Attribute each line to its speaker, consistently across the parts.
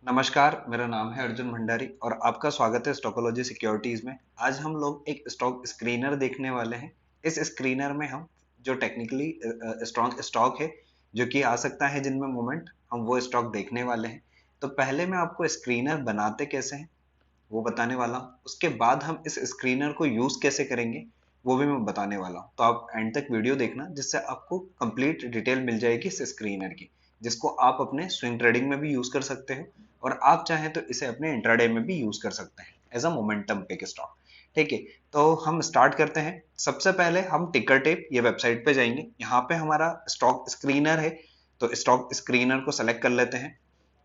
Speaker 1: नमस्कार, मेरा नाम है अर्जुन भंडारी और आपका स्वागत है स्टॉकोलॉजी सिक्योरिटीज में। आज हम लोग एक स्टॉक स्क्रीनर देखने वाले हैं। इस स्क्रीनर में हम जो टेक्निकली स्ट्रॉन्ग स्टॉक है जो कि आ सकता है जिनमें मोमेंट, हम वो स्टॉक देखने वाले हैं। तो पहले मैं आपको स्क्रीनर बनाते कैसे हैं वो बताने वाला हूँ। उसके बाद हम इस स्क्रीनर को यूज कैसे करेंगे वो भी मैं बताने वाला हूँ। तो आप एंड तक वीडियो देखना जिससे आपको कंप्लीट डिटेल मिल जाएगी इस स्क्रीनर की, जिसको आप अपने स्विंग ट्रेडिंग में भी यूज कर सकते हो और आप चाहें तो इसे अपने इंट्राडे में भी यूज कर सकते हैं as a momentum pick stock. ठीक है, तो हम स्टार्ट करते हैं। सबसे पहले हम टिकर टेप ये वेबसाइट पे जाएंगे। यहाँ पे हमारा स्टॉक स्क्रीनर है, तो स्टॉक स्क्रीनर को सेलेक्ट कर लेते हैं।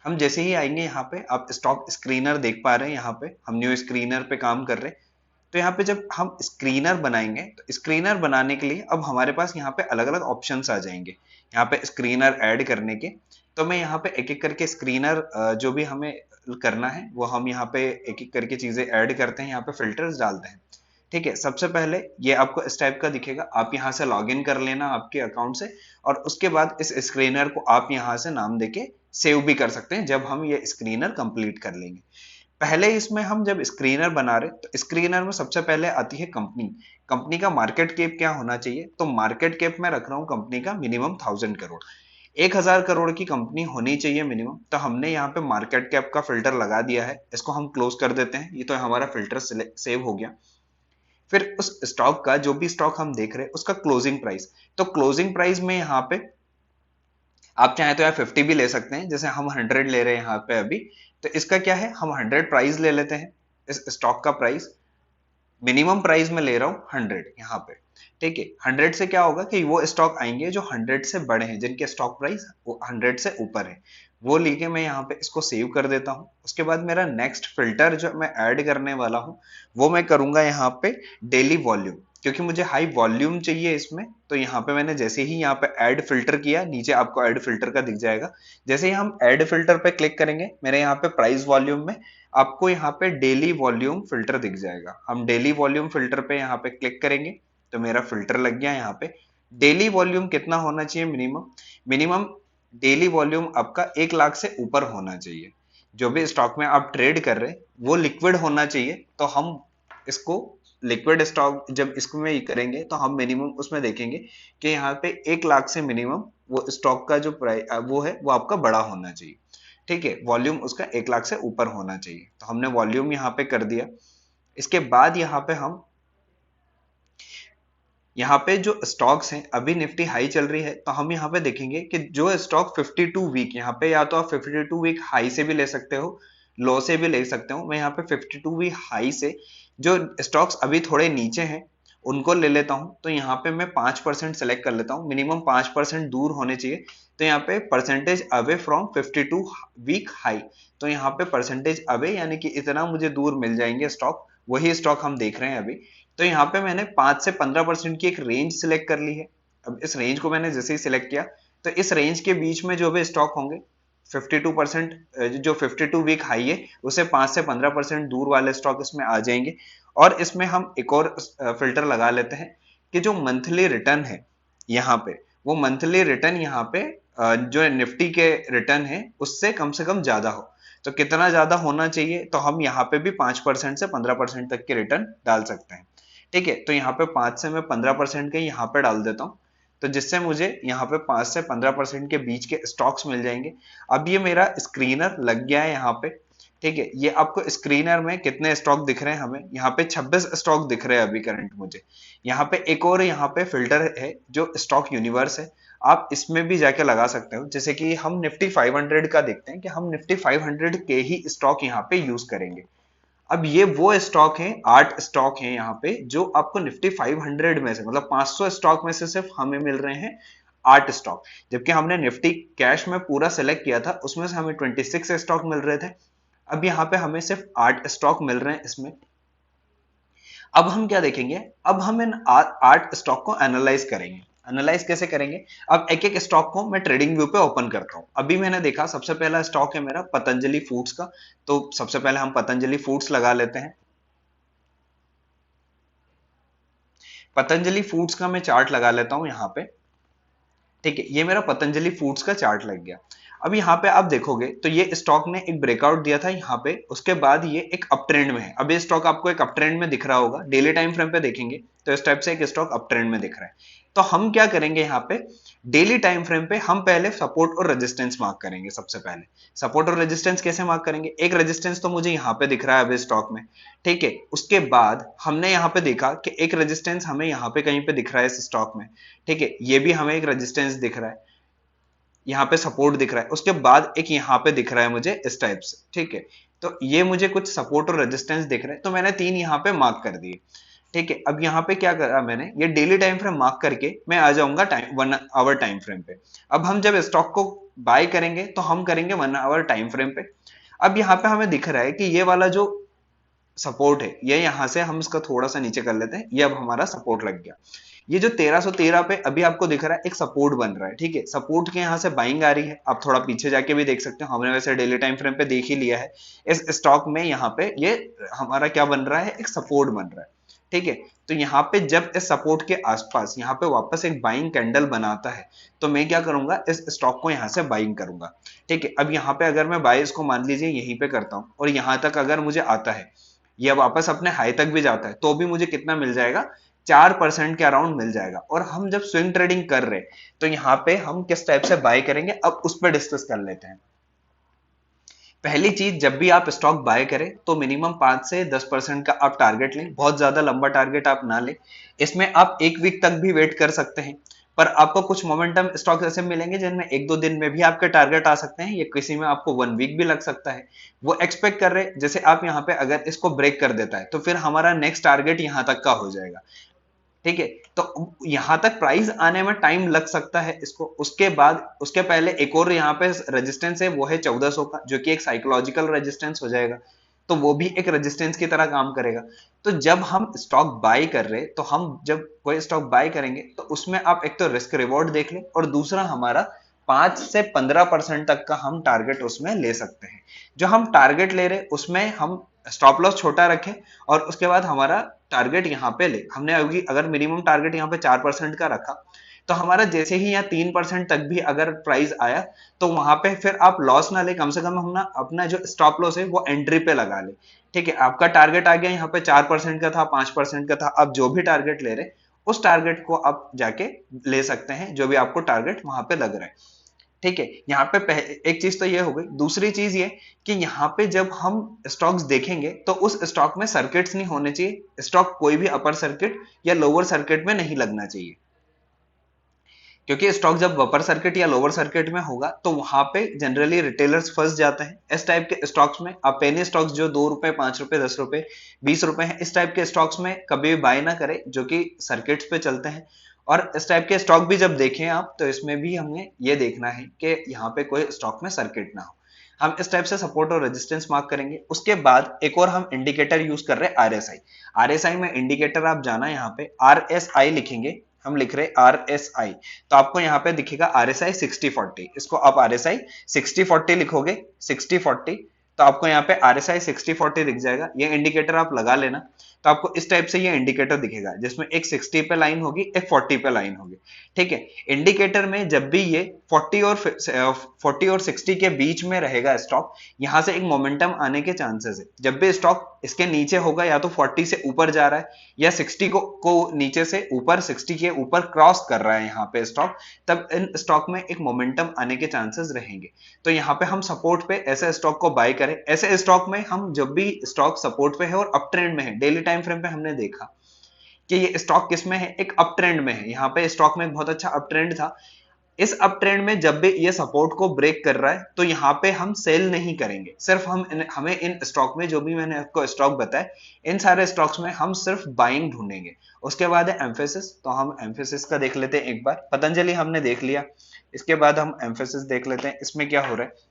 Speaker 1: हम जैसे ही आएंगे यहाँ पे आप स्टॉक स्क्रीनर देख पा रहे हैं। यहाँ पे हम न्यू स्क्रीनर पे काम कर रहे हैं। तो यहाँ पे जब हम स्क्रीनर बनाएंगे तो स्क्रीनर बनाने के लिए अब हमारे पास यहाँ पे अलग अलग ऑप्शंस आ जाएंगे। यहाँ पे स्क्रीनर ऐड करने के, तो मैं यहाँ पे एक एक करके स्क्रीनर जो भी हमें करना है वो हम यहाँ पे एक एक करके चीजें ऐड करते हैं। यहाँ पे फिल्टर्स डालते हैं। ठीक है, सबसे पहले ये आपको इस टाइप का दिखेगा। आप यहाँ से लॉग इन कर लेना आपके अकाउंट से और उसके बाद इस स्क्रीनर को आप यहाँ से नाम देके सेव भी कर सकते हैं जब हम ये स्क्रीनर कंप्लीट कर लेंगे। पहले इसमें हम जब स्क्रीनर बना रहे तो स्क्रीनर में सबसे पहले आती है कंपनी। कंपनी का मार्केट कैप क्या होना चाहिए, तो मार्केट कैप में रख रहा हूं कंपनी का मिनिमम 1000 करोड़, 1000 करोड़ की कंपनी होनी चाहिए मिनिमम। तो हमने यहाँ पे मार्केट कैप का फिल्टर लगा दिया है, इसको हम क्लोज कर देते हैं। ये तो हमारा फिल्टर सेव हो गया। फिर उस स्टॉक का जो भी स्टॉक हम देख रहे हैं उसका क्लोजिंग प्राइस, तो क्लोजिंग प्राइस में यहाँ पे आप चाहें तो यार 50 भी ले सकते हैं। जैसे हम 100 ले रहे हैं यहाँ पे अभी, तो इसका क्या है, हम 100 प्राइस ले लेते हैं। इस स्टॉक का प्राइस मिनिमम प्राइस में ले रहा हूँ 100 यहाँ पे। ठीक है, 100 से क्या होगा कि वो स्टॉक आएंगे जो 100 से बड़े हैं, जिनके स्टॉक प्राइस वो 100 से ऊपर है। वो लेके मैं यहाँ पे इसको सेव कर देता हूँ। उसके बाद मेरा नेक्स्ट फिल्टर जो मैं ऐड करने वाला हूँ वो मैं करूंगा यहाँ पे डेली वॉल्यूम, क्योंकि मुझे हाई वॉल्यूम चाहिए इसमें। तो यहाँ पे मैंने जैसे ही यहाँ पे ऐड फिल्टर किया, नीचे आपको ऐड फिल्टर का दिख जाएगा। जैसे ही हम ऐड फिल्टर पे क्लिक करेंगे मेरे यहाँ पे प्राइस वॉल्यूम में आपको यहाँ पे डेली वॉल्यूम फिल्टर दिख जाएगा। हम डेली वॉल्यूम फिल्टर पे यहाँ पे क्लिक करेंगे तो मेरा फिल्टर लग गया यहाँ पे। डेली वॉल्यूम कितना होना चाहिए, मिनिमम मिनिमम डेली वॉल्यूम आपका 1 लाख से ऊपर होना चाहिए। जो भी स्टॉक में आप ट्रेड कर रहे हैं वो लिक्विड होना चाहिए। तो हम इसको लिक्विड स्टॉक जब इसको में करेंगे तो हम मिनिमम उसमें देखेंगे कि यहाँ पे 1 लाख से मिनिमम वो स्टॉक का जो प्राइस वो है वो आपका बड़ा होना चाहिए। ठीक है, वॉल्यूम उसका 1 लाख से ऊपर होना चाहिए। तो हमने वॉल्यूम यहाँ पे कर दिया। इसके बाद यहाँ पे जो स्टॉक्स हैं, अभी निफ्टी हाई चल रही है तो हम यहाँ पे देखेंगे कि जो स्टॉक 52 वीक, यहाँ पे या तो आप 52 वीक हाई से भी ले सकते हो, लो से भी ले सकते हो। मैं यहाँ पे 52 वीक हाई से जो स्टॉक्स अभी थोड़े नीचे हैं उनको ले लेता हूँ। तो यहाँ पे मैं 5% सेलेक्ट कर लेता हूँ, मिनिमम 5% दूर होने चाहिए। तो यहाँ पे percentage away from 52 week high, तो यहाँ पे परसेंटेज अवे यानी कि इतना मुझे दूर मिल जाएंगे स्टॉक, वही स्टॉक हम देख रहे हैं अभी। तो यहाँ पे मैंने 5 से 15% की एक रेंज सिलेक्ट कर ली है। अब इस रेंज को मैंने जैसे ही सिलेक्ट किया तो इस रेंज के बीच में जो भी स्टॉक होंगे 52%, जो 52 वीक हाई है उसे 5 से 15% दूर वाले स्टॉक इसमें आ जाएंगे। और इसमें हम एक और फिल्टर लगा लेते हैं कि जो मंथली रिटर्न है यहाँ पे, वो मंथली रिटर्न यहाँ पे जो निफ्टी के रिटर्न है उससे कम से कम ज्यादा हो। तो कितना ज्यादा होना चाहिए, तो हम यहाँ पे भी 5% से 15% तक के रिटर्न डाल सकते हैं। ठीक है, तो यहाँ पे 5 से मैं 15% के यहाँ पे डाल देता हूँ। तो जिससे मुझे यहाँ पे 5 से 15% के बीच के स्टॉक्स मिल जाएंगे। अब ये मेरा स्क्रीनर लग गया है यहाँ पे। ठीक है, ये आपको स्क्रीनर में कितने स्टॉक दिख रहे हैं, हमें यहाँ पे 26 स्टॉक दिख रहे हैं अभी करंट मुझे। यहाँ पे एक और यहाँ पे फिल्टर है जो स्टॉक यूनिवर्स है, आप इसमें भी जाके लगा सकते हो। जैसे कि हम निफ्टी 500 का देखते हैं कि हम निफ्टी 500 के ही स्टॉक यहाँ पे यूज करेंगे। अब ये वो स्टॉक है, 8 स्टॉक हैं यहाँ पे जो आपको निफ्टी 500 में से, मतलब 500 स्टॉक में से सिर्फ हमें मिल रहे हैं 8 स्टॉक। जबकि हमने निफ्टी कैश में पूरा सेलेक्ट किया था, उसमें से हमें 26 स्टॉक मिल रहे थे। अब यहाँ पे हमें सिर्फ 8 स्टॉक मिल रहे हैं इसमें। अब हम क्या देखेंगे, अब हम इन 8 स्टॉक को एनालाइज करेंगे। एनालाइज कैसे करेंगे, अब एक एक स्टॉक को मैं ट्रेडिंग व्यू पे ओपन करता हूं। अभी मैंने देखा सबसे पहला स्टॉक है मेरा पतंजलि फूड्स का। तो सबसे पहले हम पतंजलि फूड्स लगा लेते हैं। पतंजलि फूड्स का मैं चार्ट लगा लेता हूं यहाँ पे। ठीक है, ये मेरा पतंजलि फूड्स का चार्ट लग गया। अब यहाँ पे आप देखोगे तो ये स्टॉक ने एक ब्रेकआउट दिया था यहाँ पे, उसके बाद ये एक अप ट्रेंड में है। अब ये स्टॉक आपको एक अप ट्रेंड में दिख रहा होगा, डेली टाइम फ्रेम पे देखेंगे तो इस टाइप से एक स्टॉक अप ट्रेंड में दिख रहा है। तो हम क्या करेंगे यहाँ पे, डेली टाइम फ्रेम पे हम पहले सपोर्ट और रेजिस्टेंस मार्क करेंगे। सबसे पहले सपोर्ट और रेजिस्टेंस कैसे मार्क करेंगे, एक रेजिस्टेंस तो मुझे यहाँ पे दिख रहा है अभी स्टॉक में, ठीक है। उसके बाद हमने यहाँ पे देखा कि एक रेजिस्टेंस हमें यहाँ पे कहीं पे दिख रहा है इस स्टॉक में, ठीक है, ये भी हमें एक रेजिस्टेंस दिख रहा है, यहाँ पे सपोर्ट दिख रहा है, उसके बाद एक यहाँ पे दिख रहा है मुझे इस टाइप से, ठीक है। तो ये मुझे कुछ सपोर्ट और रेजिस्टेंस दिख रहा है, तो मैंने 3 यहाँ पे मार्क कर दिए, ठीक है। अब यहाँ पे क्या करा मैंने, ये डेली टाइम फ्रेम मार्क करके मैं आ जाऊंगा 1 आवर टाइम फ्रेम पे। अब हम जब स्टॉक को बाय करेंगे तो हम करेंगे 1 आवर टाइम फ्रेम पे। अब यहाँ पे हमें दिख रहा है कि ये वाला जो सपोर्ट है, ये यहां से हम इसका थोड़ा सा नीचे कर लेते हैं, ये अब हमारा सपोर्ट लग गया। ये जो 1313 पे अभी आपको दिख रहा है एक सपोर्ट बन रहा है, ठीक है। सपोर्ट के यहाँ से बाइंग आ रही है, आप थोड़ा पीछे जाके भी देख सकते हो, हमने वैसे डेली टाइम फ्रेम पे देख ही लिया है। इस स्टॉक में यहाँ पे ये हमारा क्या बन रहा है, एक सपोर्ट बन रहा है, ठीक है। तो यहाँ पे जब इस सपोर्ट के आसपास यहाँ पे वापस एक बाइंग कैंडल बनाता है, तो मैं क्या करूंगा, इस स्टॉक को यहाँ से बाइंग करूंगा, ठीक है। अब यहाँ पे अगर मैं बाय इसको मान लीजिए यहीं पे करता हूँ और यहाँ तक अगर मुझे आता है, ये वापस अपने हाई तक भी जाता है, तो भी मुझे कितना मिल जाएगा, 4% के अराउंड मिल जाएगा। और हम जब स्विंग ट्रेडिंग कर रहे हैं तो यहाँ पे हम किस टाइप से बाय करेंगे, अब उस पर डिस्कस कर लेते हैं। पहली चीज, जब भी आप स्टॉक बाय करें तो मिनिमम 5 से 10% का आप टारगेट लें, बहुत ज्यादा लंबा टारगेट आप ना लें। इसमें आप 1 वीक तक भी वेट कर सकते हैं, पर आपको कुछ मोमेंटम स्टॉक ऐसे मिलेंगे जिनमें 1-2 दिन में भी आपके टारगेट आ सकते हैं, या किसी में आपको 1 वीक भी लग सकता है। वो एक्सपेक्ट कर रहे, जैसे आप यहाँ पे अगर इसको ब्रेक कर देता है तो फिर हमारा नेक्स्ट टारगेट यहाँ तक का हो जाएगा, ठीक है। तो यहां तक प्राइस आने में टाइम लग सकता है इसको, उसके बाद उसके पहले एक और यहाँ पे रेजिस्टेंस है, वो है 1400 का, जो कि एक साइकोलॉजिकल रेजिस्टेंस हो जाएगा, तो वो भी एक रेजिस्टेंस की तरह काम करेगा। तो जब हम स्टॉक बाय कर रहे, तो हम जब कोई स्टॉक बाय करेंगे तो उसमें आप एक तो रिस्क रिवॉर्ड देख लें, और दूसरा हमारा 5 से 15% तक का हम टारगेट उसमें ले सकते हैं। जो हम टारगेट ले रहे उसमें हम स्टॉप लॉस छोटा रखें, और उसके बाद हमारा टारगेट यहाँ पे ले, हमने अभी अगर मिनिमम टारगेट यहाँ पे 4% का रखा, तो हमारा जैसे ही यहाँ 3% तक भी अगर प्राइस आया, तो वहां पे फिर आप लॉस ना ले, कम से कम हम अपना जो स्टॉप लॉस है वो एंट्री पे लगा ले, ठीक है। आपका टारगेट आ गया यहाँ पे 4% का था, 5% का था, आप जो भी टारगेट ले रहे उस टारगेट को आप जाके ले सकते हैं, जो भी आपको टारगेट वहां पे लग रहा है, ठीक है। यहाँ पे एक चीज तो ये हो गई। दूसरी चीज ये कि यहाँ पे जब हम स्टॉक्स देखेंगे तो उस स्टॉक में सर्किट्स नहीं होने चाहिए, स्टॉक कोई भी अपर सर्किट या लोअर सर्किट में नहीं लगना चाहिए, क्योंकि स्टॉक जब अपर सर्किट या लोअर सर्किट में होगा तो वहां पे जनरली रिटेलर्स फंस जाते हैं। इस टाइप के स्टॉक्स में आप पेनी स्टॉक्स जो 2 रुपए, 5 रुपए, 10 रुपए, 20 रुपए हैं, इस टाइप के स्टॉक्स में कभी भी बाय ना करें जो कि सर्किट्स पे चलते हैं। और इस टाइप के स्टॉक भी जब देखें आप, तो इसमें भी हमें ये देखना है कि यहाँ पे कोई स्टॉक में सर्किट ना हो। हम इस टाइप से सपोर्ट और रेजिस्टेंस मार्क करेंगे। उसके बाद एक और हम इंडिकेटर यूज कर रहे हैं, आरएसआई। आरएसआई में इंडिकेटर आप जाना, यहाँ पे आरएसआई लिखेंगे, हम लिख रहे आर एस आई, तो आपको यहाँ पे दिखेगा आर एस आई 60/40, इसको आप आर एस आई 60/40 लिखोगे, 60/40, तो आपको यहाँ पे आर एस आई 60/40 दिख जाएगा। ये इंडिकेटर आप लगा लेना, तो आपको इस टाइप से ये इंडिकेटर दिखेगा, जिसमें एक 60 पे लाइन होगी, एक 40 पे लाइन होगी, ठीक है। इंडिकेटर में जब भी ये 40 और 60 के बीच में रहेगा स्टॉक, यहां से एक मोमेंटम आने के चांसेस है। जब भी स्टॉक इसके नीचे होगा, या तो 40 से ऊपर जा रहा है या 60 को नीचे से ऊपर, 60 के ऊपर क्रॉस कर रहा है यहाँ पे स्टॉक, तब इन स्टॉक में एक मोमेंटम आने के चांसेस रहेंगे। तो यहाँ पे हम सपोर्ट पे ऐसे स्टॉक को बाय करें। ऐसे स्टॉक में हम जब भी स्टॉक सपोर्ट पे है और अप ट्रेंड में है, डेली टाइम फ्रेम पे हमने देखा कि ये स्टॉक किस में है, एक अप ट्रेंड में है। यहाँ पे स्टॉक में एक बहुत अच्छा अप ट्रेंड था। इस अप ट्रेंड में जब भी ये सपोर्ट को ब्रेक कर रहा है, तो यहाँ पे हम सेल नहीं करेंगे, सिर्फ हमें इन स्टॉक में जो भी मैंने आपको स्टॉक बताए, इन सारे स्टॉक्स में हम सिर्फ बाइंग ढूंढेंगे। उसके बाद है एम्फेसिस, तो हम एम्फेसिस का देख लेते हैं एक बार। पतंजलि हमने देख लिया, इसके बाद हम एम्फेसिस देख लेते हैं, इसमें क्या हो रहा है।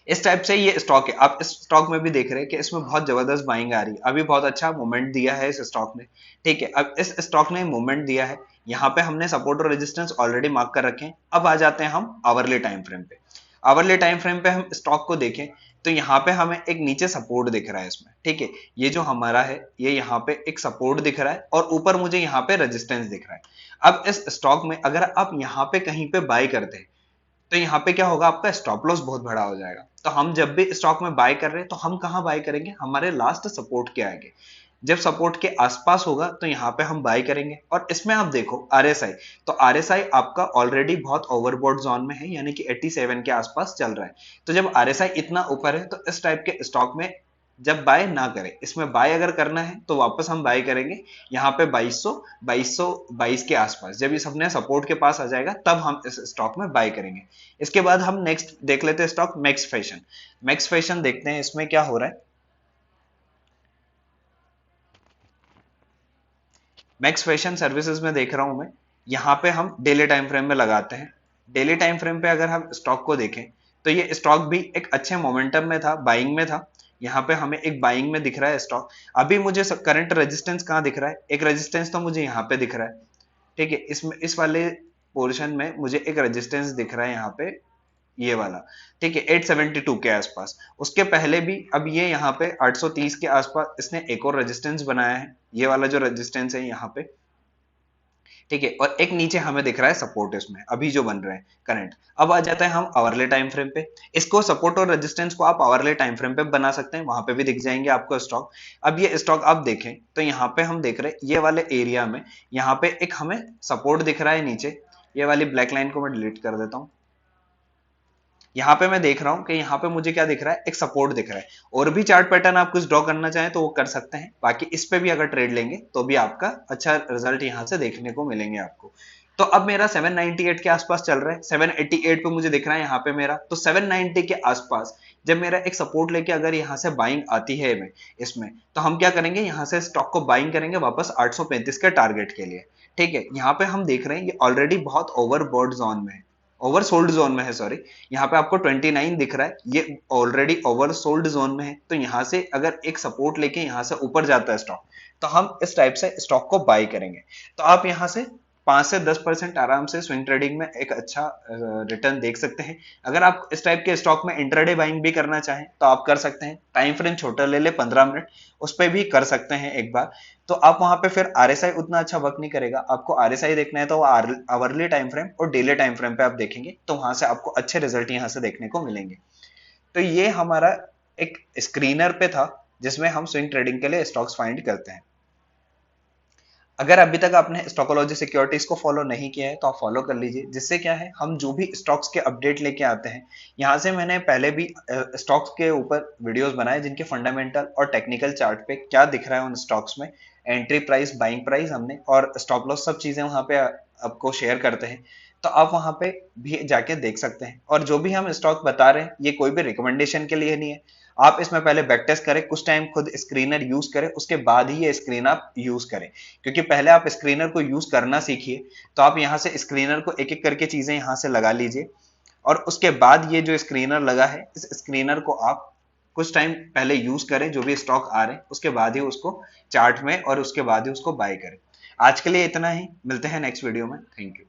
Speaker 1: इस टाइप से ये स्टॉक है, आप इस स्टॉक में भी देख रहे हैं कि इसमें बहुत जबरदस्त बाइंग आ रही है, अभी बहुत अच्छा मूवमेंट दिया है इस स्टॉक ने, ठीक है। अब इस स्टॉक ने मूवमेंट दिया है, यहाँ पे हमने सपोर्ट और रेजिस्टेंस ऑलरेडी मार्क कर रखे हैं। अब आ जाते हैं हम आवरली टाइम फ्रेम पे। आवरली टाइम फ्रेम पे हम स्टॉक को देखें तो यहाँ पे हमें एक नीचे सपोर्ट दिख रहा है इसमें, ठीक है। ये जो हमारा है, ये यहाँ पे एक सपोर्ट दिख रहा है और ऊपर मुझे यहाँ पे रेजिस्टेंस दिख रहा है। अब इस स्टॉक में अगर आप यहाँ पे कहीं पे बाय करते हैं, तो तो यहाँ पे क्या होगा, आपका स्टॉप लॉस बहुत बड़ा हो जाएगा। तो हम जब भी स्टॉक में बाय कर रहे हैं तो हम कहाँ बाय करेंगे, हमारे लास्ट सपोर्ट के आगे। जब सपोर्ट के आसपास होगा तो यहाँ पे हम बाय करेंगे। और इसमें आप देखो आरएसआई, तो आरएसआई आपका ऑलरेडी बहुत ओवरबॉट जोन में है, यानी कि 87 के आसपास चल रहा है। तो जब आरएसआई इतना ऊपर है तो इस टाइप के स्टॉक में जब बाय ना करें, इसमें बाय अगर करना है तो वापस हम बाय करेंगे यहाँ पे 2222 के आसपास। जब ये सबने सपोर्ट के पास आ जाएगा तब हम इस स्टॉक में बाय करेंगे। इसके बाद हम नेक्स्ट देख लेते हैं stock max fashion. Max fashion देखते हैं इसमें क्या हो रहा है। मैक्स फैशन सर्विसेज में देख रहा हूं मैं, यहाँ पे हम डेली टाइम फ्रेम में लगाते हैं। डेली टाइम फ्रेम पे अगर हम स्टॉक को देखें तो ये स्टॉक भी एक अच्छे मोमेंटम में था, बाइंग में था। यहाँ पे हमें एक बाइंग में दिख रहा है स्टॉक। अभी मुझे करंट रेजिस्टेंस कहाँ दिख रहा है, एक रेजिस्टेंस तो मुझे यहाँ पे दिख रहा है, ठीक है। इसमें इस वाले पोर्शन में मुझे एक रेजिस्टेंस दिख रहा है यहाँ पे, ये वाला, ठीक है, 872 के आसपास। उसके पहले भी अब ये यहाँ पे 830 के आसपास इसने एक और रेजिस्टेंस बनाया है, ये वाला जो रेजिस्टेंस है यहाँ पे, ठीक है। और एक नीचे हमें दिख रहा है सपोर्ट इसमें अभी जो बन रहे हैं करंट। अब आ जाता है हम आवरले टाइम फ्रेम पे। इसको सपोर्ट और रेजिस्टेंस को आप आवरले टाइम फ्रेम पे बना सकते हैं, वहां पे भी दिख जाएंगे आपको स्टॉक। अब ये स्टॉक आप देखें तो यहाँ पे हम देख रहे हैं ये वाले एरिया में, यहाँ पे एक हमें सपोर्ट दिख रहा है नीचे। ये वाली ब्लैक लाइन को मैं डिलीट कर देता हूँ। यहाँ पे मैं देख रहा हूं कि यहाँ पे मुझे क्या दिख रहा है, एक सपोर्ट दिख रहा है। और भी चार्ट पैटर्न आप कुछ ड्रॉ करना चाहें तो वो कर सकते हैं, बाकी इस पे भी अगर ट्रेड लेंगे तो भी आपका अच्छा रिजल्ट यहाँ से देखने को मिलेंगे आपको। तो अब मेरा 798 के आसपास चल रहा है, 788 पे मुझे दिख रहा है यहाँ पे मेरा। तो 790 के आसपास जब मेरा एक सपोर्ट लेके अगर यहाँ से बाइंग आती है में इसमें, तो हम क्या करेंगे, यहाँ से स्टॉक को बाइंग करेंगे वापस 835 के टारगेट के लिए, ठीक है। यहाँ पे हम देख रहे हैं ये ऑलरेडी बहुत ओवरबॉट जोन में है, ओवरसोल्ड जोन में है, सॉरी। यहाँ पे आपको 29 दिख रहा है, ये ऑलरेडी ओवरसोल्ड जोन में है। तो यहाँ से अगर एक सपोर्ट लेके यहाँ से ऊपर जाता है स्टॉक, तो हम इस टाइप से स्टॉक को बाय करेंगे। तो आप यहाँ से 5 से 10% आराम से स्विंग ट्रेडिंग में एक अच्छा रिटर्न देख सकते हैं। अगर आप इस टाइप के स्टॉक में इंट्राडे बाइंग भी करना चाहें तो आप कर सकते हैं। टाइम फ्रेम छोटा ले ले 15 मिनट, उस पर भी कर सकते हैं एक बार। तो आप वहां पे फिर आरएसआई उतना अच्छा वर्क नहीं करेगा। आपको आरएसआई देखना है तो आवरली टाइम फ्रेम और डेली टाइम फ्रेम पे आप देखेंगे तो वहां से आपको अच्छे रिजल्ट यहाँ से देखने को मिलेंगे। तो ये हमारा एक स्क्रीनर पे था जिसमें हम स्विंग ट्रेडिंग के लिए स्टॉक्स फाइंड करते हैं। अगर अभी तक आपने स्टॉकोलॉजी सिक्योरिटीज को फॉलो नहीं किया है तो आप फॉलो कर लीजिए, जिससे क्या है हम जो भी स्टॉक्स के अपडेट लेके आते हैं, यहाँ से मैंने पहले भी स्टॉक्स के ऊपर वीडियोस बनाए जिनके फंडामेंटल और टेक्निकल चार्ट पे क्या दिख रहा है उन स्टॉक्स में, एंट्री प्राइस, बाइंग प्राइस हमने और स्टॉप लॉस सब चीजें वहां पे आपको शेयर करते हैं। तो आप वहां पे भी जाके देख सकते हैं। और जो भी हम स्टॉक बता रहे हैं ये कोई भी रिकमेंडेशन के लिए नहीं है। आप इसमें पहले बैक टेस्ट करें, कुछ टाइम खुद स्क्रीनर यूज करें, उसके बाद ही ये स्क्रीन आप यूज करें। क्योंकि पहले आप स्क्रीनर को यूज करना सीखिए। तो आप यहाँ से स्क्रीनर को एक एक करके चीजें यहाँ से लगा लीजिए, और उसके बाद ये जो स्क्रीनर लगा है इस स्क्रीनर को आप कुछ टाइम पहले यूज करें, जो भी स्टॉक आ रहे हैं उसके बाद ही उसको चार्ट में और उसके बाद ही उसको बाय करें। आज के लिए इतना ही, मिलते हैं नेक्स्ट वीडियो में। Thank you.